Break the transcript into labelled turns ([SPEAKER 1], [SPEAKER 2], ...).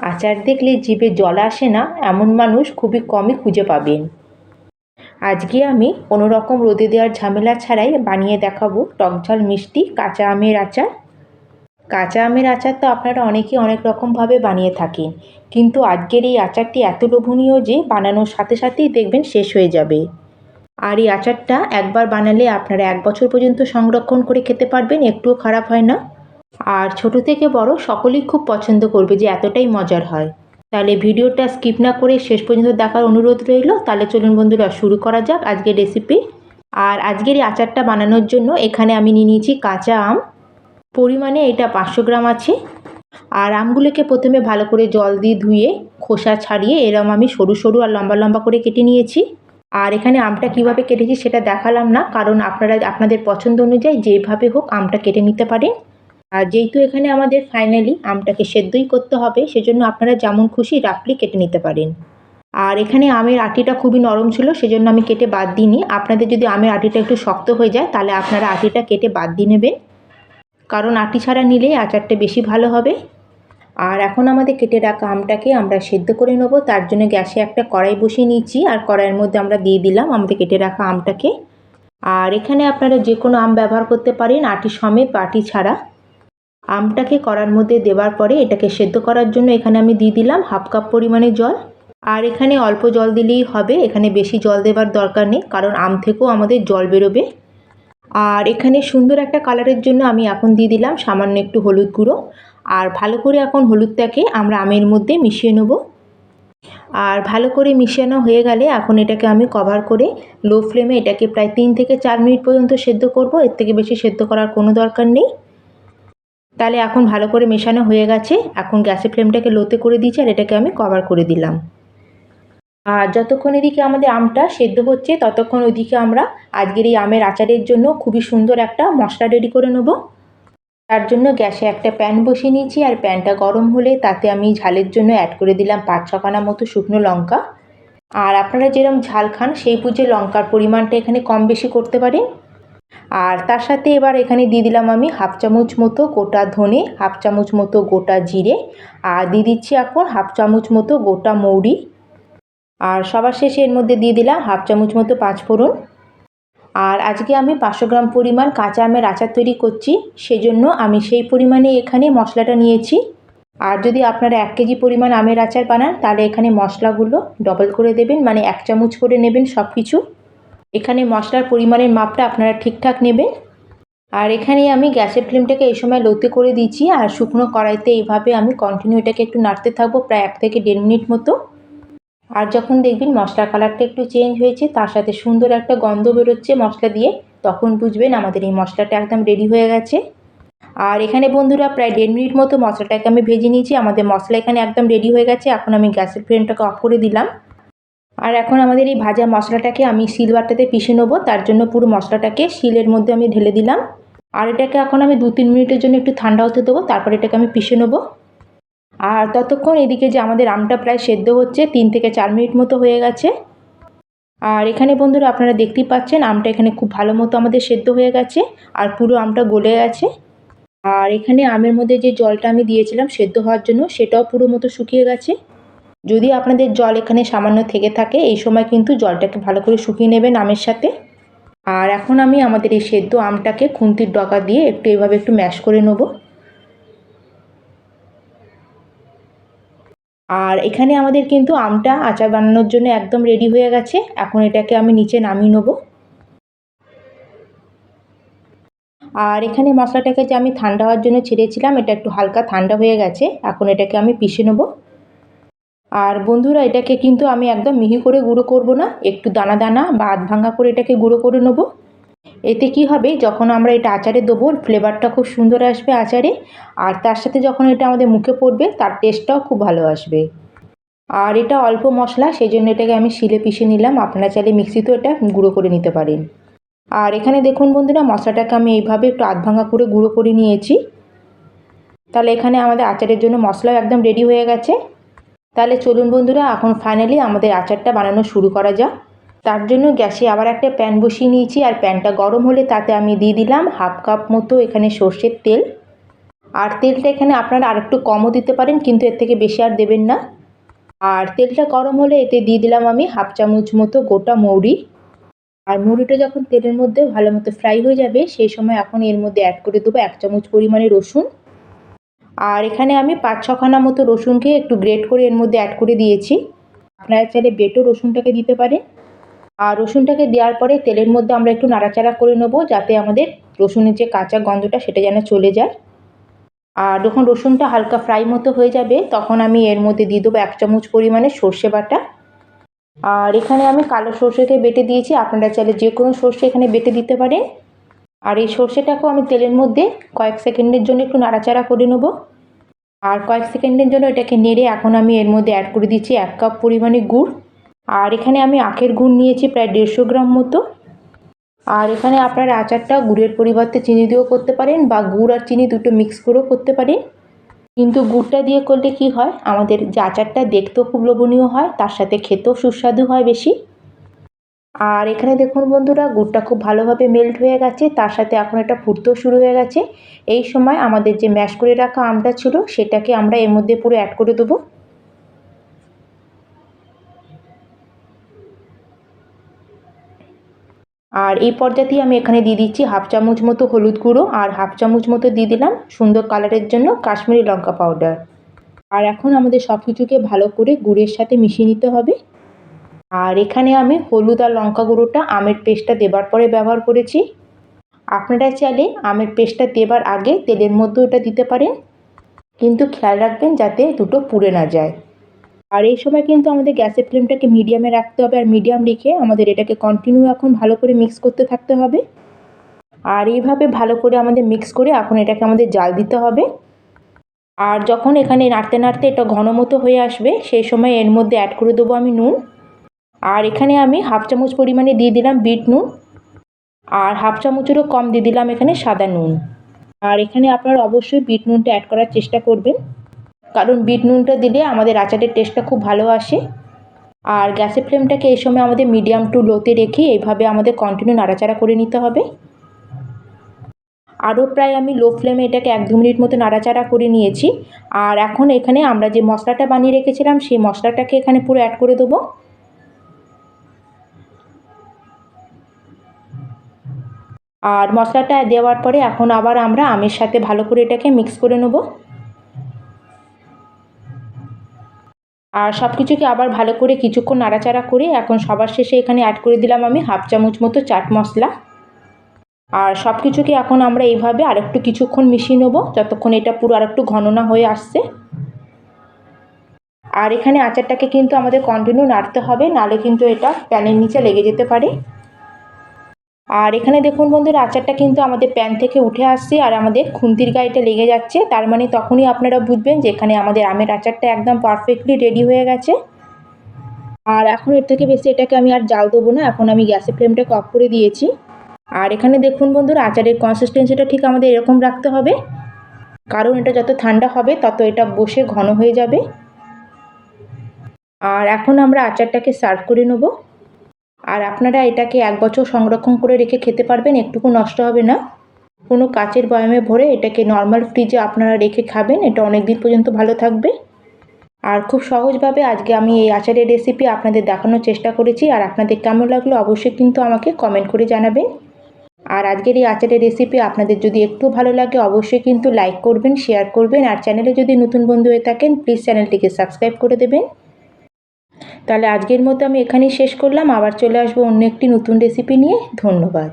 [SPEAKER 1] আচার দেখলে জিভে জল আসে না এমন মানুষ খুবই কমই খুঁজে পাবেন। আজকে আমি কোনো রকম রোদে দেওয়ার ঝামেলা ছাড়াই বানিয়ে দেখাবো টকঝাল মিষ্টি কাঁচা আমের আচার। কাঁচা আমের আচার তো আপনারা অনেকেই অনেক রকমভাবে বানিয়ে থাকেন, কিন্তু আজকের এই আচারটি এত লোভনীয় যে বানানোর সাথে সাথেই দেখবেন শেষ হয়ে যাবে। আর এই আচারটা একবার বানালে আপনারা 1 বছর পর্যন্ত সংরক্ষণ করে খেতে পারবেন, একটুও খারাপ হয় না। আর ছোট থেকে বড় সকলেই খুব পছন্দ করবে, যে এতটাই মজার হয়। তাহলে ভিডিওটা স্কিপ না করে শেষ পর্যন্ত দেখার অনুরোধ রইল। তাহলে চলুন বন্ধুরা, শুরু করা যাক আজকের রেসিপি। আর আজকের এই আচারটা বানানোর জন্য এখানে আমি নিয়ে নিয়েছি কাঁচা আম। পরিমাণে এটা 500 গ্রাম আছে। আর আমগুলোকে প্রথমে ভালো করে জল দিয়ে ধুয়ে খোসা ছাড়িয়ে এরম আমি সরু সরু আর লম্বা লম্বা করে কেটে নিয়েছি। আর এখানে আমটা কিভাবে কেটেছি সেটা দেখালাম না, কারণ আপনারা আপনাদের পছন্দ অনুযায়ী যেভাবে হোক আমটা কেটে নিতে পারেন। আর যেহেতু এখানে আমাদের ফাইনালি আমটাকে সেদ্ধই করতে হবে, সেজন্য আপনারা যেমন খুশি রাফলি কেটে নিতে পারেন। আর এখানে আমের আটিটা খুবই নরম ছিল, সেজন্য আমি কেটে বাদ দিইনি। আপনাদের যদি আমের আটিটা একটু শক্ত হয়ে যায় তাহলে আপনারা আটিটা কেটে বাদ দিয়ে নেবেন, কারণ আটি ছাড়া নিলেই আচারটা বেশি ভালো হবে। আর এখন আমাদের কেটে রাখা আমটাকে আমরা সেদ্ধ করে নেবো। তার জন্য গ্যাসে একটা কড়াই বসিয়ে নিয়েছি, আর কড়াইয়ের মধ্যে আমরা দিয়ে দিলাম আমাদের কেটে রাখা আমটাকে। আর এখানে আপনারা যে কোনো আম ব্যবহার করতে পারেন, আটি সমেত বা আটি ছাড়া। আমটাকে কড়ার মধ্যে দেওয়ার পরে এটাকে সেদ্ধ করার জন্য এখানে আমি দিয়ে দিলাম 1/2 কাপ পরিমাণে জল। আর এখানে অল্প জল দিলেই হবে, এখানে বেশি জল দেওয়ার দরকার নেই, কারণ আম থেকেও আমাদের জল বেরোবে। আর এখানে সুন্দর একটা কালারের জন্য আমি এখন দিয়ে দিলাম সামান্য একটু হলুদ গুঁড়ো। আর ভালো করে এখন হলুদটাকে আমরা আমের মধ্যে মিশিয়ে নেব। আর ভালো করে মিশানো হয়ে গেলে এখন এটাকে আমি কভার করে লো ফ্লেমে এটাকে প্রায় 3 থেকে 4 মিনিট পর্যন্ত সেদ্ধ করব। এর থেকে বেশি সেদ্ধ করার কোনো দরকার নেই। তাহলে এখন ভালো করে মেশানো হয়ে গেছে। এখন গ্যাসের ফ্লেমটাকে লোতে করে দিয়েছি, আর এটাকে আমি কভার করে দিলাম। আর যতক্ষণ এদিকে আমাদের আমটা সেদ্ধ হচ্ছে, ততক্ষণ ওইদিকে আমরা আজকের এই আমের আচারের জন্য খুবই সুন্দর একটা মশলা রেডি করে নেব। তার জন্য গ্যাসে একটা প্যান বসিয়ে নিয়েছি, আর প্যানটা গরম হলে তাতে আমি ঝালের জন্য অ্যাড করে দিলাম 5-6 খানা মতো শুকনো লঙ্কা। আর আপনারা যেরকম ঝাল খান সেই বুঝে লঙ্কার পরিমাণটা এখানে কম বেশি করতে পারেন। আর তার সাথে এবার এখানে দিয়ে দিলাম আমি 1/2 চামচ মতো গোটা ধনে, 1/2 চামচ মতো গোটা জিরে, আর দিয়ে দিচ্ছি এখন 1/2 চামচ মতো গোটা মৌরি। আর সবার শেষে এর মধ্যে দিয়ে দিলাম 1/2 চামচ মতো পাঁচফোড়ন। আর আজকে আমি 500 গ্রাম পরিমাণ কাঁচা আমের আচার তৈরি করছি, সেজন্য আমি সেই পরিমাণে এখানে মশলাটা নিয়েছি। আর যদি আপনারা 1 কেজি পরিমাণ আমের আচার বানান তাহলে এখানে মশলাগুলো ডবল করে দেবেন, মানে 1 চামচ করে নেবেন সব কিছু। এখানে মশলার পরিমাণের মাপটা আপনারা ঠিকঠাক নেবেন। আর এখানে আমি গ্যাসের ফ্লেমটাকে এই সময় লোতে করে দিচ্ছি, আর শুকনো কড়াইতে এইভাবে আমি কন্টিনিউ এটাকে একটু নাড়তে থাকবো প্রায় 1 থেকে 1.5 মিনিট মতো। আর যখন দেখবেন মশলার কালারটা একটু চেঞ্জ হয়েছে, তার সাথে সুন্দর একটা গন্ধ বেরোচ্ছে মশলা দিয়ে, তখন বুঝবেন আমাদের এই মশলাটা একদম রেডি হয়ে গেছে। আর এখানে বন্ধুরা প্রায় 1.5 মিনিট মতো মশলাটাকে আমি ভেজে নিয়েছি। আমাদের মশলা এখানে একদম রেডি হয়ে গেছে। এখন আমি গ্যাসের ফ্লেমটাকে অফ করে দিলাম। আর এখন আমাদের এই ভাজা মশলাটাকে আমি শিলবাটাতে পিষে নেবো। তার জন্য পুরো মশলাটাকে শিলের মধ্যে আমি ঢেলে দিলাম। আর এটাকে এখন আমি 2-3 মিনিটের জন্য একটু ঠান্ডা হতে দেবো, তারপর এটাকে আমি পিষে নেবো। আর ততক্ষণ এদিকে যে আমাদের আমটা প্রায় সেদ্ধ হচ্ছে, 3 থেকে 4 মিনিট মতো হয়ে গেছে। আর এখানে বন্ধুরা আপনারা দেখতেই পাচ্ছেন আমটা এখানে খুব ভালো মতো আমাদের সেদ্ধ হয়ে গেছে, আর পুরো আমটা গলে গেছে। আর এখানে আমের মধ্যে যে জলটা আমি দিয়েছিলাম সেদ্ধ হওয়ার জন্য, সেটাও পুরো মতো শুকিয়ে গেছে। যদি আপনাদের জল এখানে সামান্য থেকে থাকে, এই সময় কিন্তু জলটাকে ভালো করে শুকিয়ে নেবেন আমের সাথে। আর এখন আমি আমাদের এই সেদ্ধ আমটাকে খুন্তির ডগা দিয়ে একটু এভাবে একটু ম্যাশ করে নেব। আর এখানে আমাদের কিন্তু আমটা আচার বানানোর জন্য একদম রেডি হয়ে গেছে। এখন এটাকে আমি নিচে নামিয়ে নেব। আর এখানে মশলাটাকে যে আমি ঠান্ডা হওয়ার জন্য ছেড়েছিলাম, এটা একটু হালকা ঠান্ডা হয়ে গেছে। এখন এটাকে আমি পিষে নেব। আর বন্ধুরা এটাকে কিন্তু আমি একদম মিহি করে গুঁড়ো করব না, একটু দানা দানা বা আধ ভাঙা করে এটাকে গুঁড়ো করে নেব। এতে কি হবে, যখন আমরা এটা আচারে দেবো ফ্লেভারটা খুব সুন্দর আসবে আচারে, আর তার সাথে যখন এটা আমাদের মুখে পড়বে তার টেস্টটাও খুব ভালো আসবে। আর এটা অল্প মশলা, সেই জন্য এটাকে আমি শিলে পিষে নিলাম। আপনারা চাইলে মিক্সিতেও এটা গুঁড়ো করে নিতে পারেন। আর এখানে দেখুন বন্ধুরা মশলাটাকে আমি এইভাবে একটু আধ ভাঙা করে গুঁড়ো করে নিয়েছি। তাহলে এখানে আমাদের আচারের জন্য মশলাও একদম রেডি হয়ে গেছে। তাহলে চলুন বন্ধুরা, এখন ফাইনালি আমাদের আচারটা বানানো শুরু করা যাক। তার জন্য গ্যাসে আবার একটা প্যান বসিয়ে নিয়েছি, আর প্যানটা গরম হলে তাতে আমি দিয়ে দিলাম 1/2 কাপ মতো এখানে সর্ষের তেল। আর তেলটা এখানে আপনারা আরেকটু কমও দিতে পারেন, কিন্তু এর থেকে বেশি আর দেবেন না। আর তেলটা গরম হলে এতে দিয়ে দিলাম আমি হাফ চামচ মতো গোটা মৌরি। আর মৌরিটা যখন তেলের মধ্যে ভালো মতো ফ্রাই হয়ে যাবে সেই সময় এখন এর মধ্যে অ্যাড করে দেবো 1 চামচ পরিমাণে রসুন। আর এখানে আমি 5-6 মতো রসুনকে একটু গ্রেট করে এর মধ্যে অ্যাড করে দিয়েছি। আপনারা চাইলে বেটো রসুনটাকে দিতে পারেন। আর রসুনটাকে দেওয়ার পরে তেলের মধ্যে আমরা একটু নাড়াচাড়া করে নেবো, যাতে আমাদের রসুনের যে কাঁচা গন্ধটা সেটা যেন চলে যায়। আর যখন রসুনটা হালকা ফ্রাই মতো হয়ে যাবে তখন আমি এর মধ্যে দিয়ে দেবো 1 চামচ পরিমাণে সর্ষে বাটা। আর এখানে আমি কালো সর্ষেকে বেটে দিয়েছি, আপনারা চাইলে যে কোনো সর্ষে এখানে বেটে দিতে পারেন। আর এই সর্ষেটাকেও আমি তেলের মধ্যে কয়েক সেকেন্ডের জন্য একটু নাড়াচাড়া করে নেবো। আর কয়েক সেকেন্ডের জন্য এটাকে নেড়ে এখন আমি এর মধ্যে অ্যাড করে দিচ্ছি 1 কাপ পরিমাণে গুড়। আর এখানে আমি আখের গুড় নিয়েছি প্রায় 150 গ্রাম মতো। আর এখানে আপনারা আচারটা গুড়ের পরিবর্তে চিনি দিয়েও করতে পারেন, বা গুড় আর চিনি দুটো মিক্স করেও করতে পারেন। কিন্তু গুড়টা দিয়ে করলে কি হয়, আমাদের যে আচারটা দেখতেও খুব লোভনীয় হয়, তার সাথে খেতেও সুস্বাদু হয় বেশি। আর এখানে দেখুন বন্ধুরা, গুড়টা খুব ভালোভাবে মেল্ট হয়ে গেছে, তার সাথে এখন এটা ফুটতেও শুরু হয়ে গেছে। এই সময় আমাদের যে ম্যাশ করে রাখা আমটা ছিল সেটাকে আমরা এর মধ্যে পুরো অ্যাড করে দেবো। আর এই পর্যায়েই আমি এখানে দিয়ে দিচ্ছি হাফ চামচ মতো হলুদ গুঁড়ো, আর হাফ চামচ মতো দিয়ে দিলাম সুন্দর কালারের জন্য কাশ্মীরি লঙ্কা পাউডার। আর এখন আমাদের সব কিছুকে ভালো করে গুড়ের সাথে মিশিয়ে নিতে হবে। আর এখানে আমি হলুদ আর লঙ্কা গুঁড়োটা আমের পেস্টটা দেবার পরে ব্যবহার করেছি। আপনারা চাইলে আমের পেস্টটা দেবার আগে তেলের মধ্যেও এটা দিতে পারেন, কিন্তু খেয়াল রাখবেন যাতে দুটো পুড়ে না যায়। আর এই সময় কিন্তু আমাদের গ্যাসের ফ্লেমটাকে মিডিয়ামে রাখতে হবে, আর মিডিয়াম রেখে আমাদের এটাকে কন্টিনিউ এখন ভালো করে মিক্স করতে থাকতে হবে। আর এইভাবে ভালো করে আমাদের মিক্স করে এখন এটাকে আমাদের জাল দিতে হবে। আর যখন এখানে নাড়তে নাড়তে এটা ঘন মতো হয়ে আসবে সেই সময় এর মধ্যে অ্যাড করে দেবো আমি নুন। আর এখানে আমি হাফ চামচ পরিমাণে দিয়ে দিলাম বিট নুন, আর হাফ চামচেরও কম দিয়ে দিলাম এখানে সাদা নুন। আর এখানে আপনারা অবশ্যই বিট নুনটা অ্যাড করার চেষ্টা করবেন, কারণ বিট নুনটা দিলে আমাদের আচারের টেস্টটা খুব ভালো আসে। আর গ্যাসের ফ্লেমটাকে এই সময় আমাদের মিডিয়াম টু লোতে রেখে এইভাবে আমাদের কন্টিনিউ নাড়াচাড়া করে নিতে হবে। আরও প্রায় আমি লো ফ্লেমে এটাকে 1-2 মিনিট মতো নাড়াচাড়া করে নিয়েছি। আর এখন এখানে আমরা যে মশলাটা বানিয়ে রেখেছিলাম সেই মশলাটাকে এখানে পুরো অ্যাড করে দেবো। আর মশলাটা দেওয়ার পরে এখন আবার আমরা আমের সাথে ভালো করে এটাকে মিক্স করে নেব। আর সব কিছুকে আবার ভালো করে কিছুক্ষণ নাড়াচাড়া করে এখন সবার শেষে এখানে অ্যাড করে দিলাম আমি হাফ চামচ মতো চাট মশলা। আর সব কিছুকে এখন আমরা এইভাবে আরেকটু কিছুক্ষণ মিশিয়ে নেব, যতক্ষণ এটা পুরো আরেকটু ঘন না হয়ে আসছে। আর এখানে আচারটাকে কিন্তু আমাদের কন্টিনিউ নাড়তে হবে, নাহলে কিন্তু এটা প্যানের নিচে লেগে যেতে পারে। আর এখানে দেখুন বন্ধুরা, আচারটা কিন্তু আমাদের প্যান থেকে উঠে আসছে আর আমাদের খুন্তির গায়ে লেগে যাচ্ছে, তার মানে তখনই আপনারা বুঝবেন যে এখানে আমাদের আমের আচারটা একদম পারফেক্টলি রেডি হয়ে গেছে। আর এখন এর থেকে বেশি এটাকে আমি আর জাল দেবো না, এখন আমি গ্যাসের ফ্লেমটাকে অফ করে দিয়েছি। আর এখানে দেখুন বন্ধুরা, আচারের কনসিস্টেন্সিটা ঠিক আমাদের এরকম রাখতে হবে, কারণ এটা যত ঠান্ডা হবে তত এটা বসে ঘন হয়ে যাবে। আর এখন আমরা আচারটাকে সার্ভ করে নেব। আর আপনারা এটাকে 1 বছর সংরক্ষণ করে রেখে খেতে পারবেন, একটুকু নষ্ট হবে না। কোনো কাচের বয়ামে ভরে এটাকে নর্মাল ফ্রিজে আপনারা রেখে খাবেন, এটা অনেক দিন পর্যন্ত ভালো থাকবে। আর খুব সহজভাবে আজকে আমি এই আচারের রেসিপি আপনাদের দেখানোর চেষ্টা করেছি। আর আপনাদের কেমন লাগলো অবশ্যই কিন্তু আমাকে কমেন্ট করে জানাবেন। আর আজকের এই আচারের রেসিপি আপনাদের যদি একটু ভালো লাগে অবশ্যই কিন্তু লাইক করবেন, শেয়ার করবেন, আর চ্যানেলে যদি নতুন বন্ধু হয়ে থাকেন প্লিজ চ্যানেলটিকে সাবস্ক্রাইব করে দেবেন। তাহলে আজকের মতো আমি এখানেই শেষ করলাম, আবার চলে আসবো অন্য একটি নতুন রেসিপি নিয়ে। ধন্যবাদ।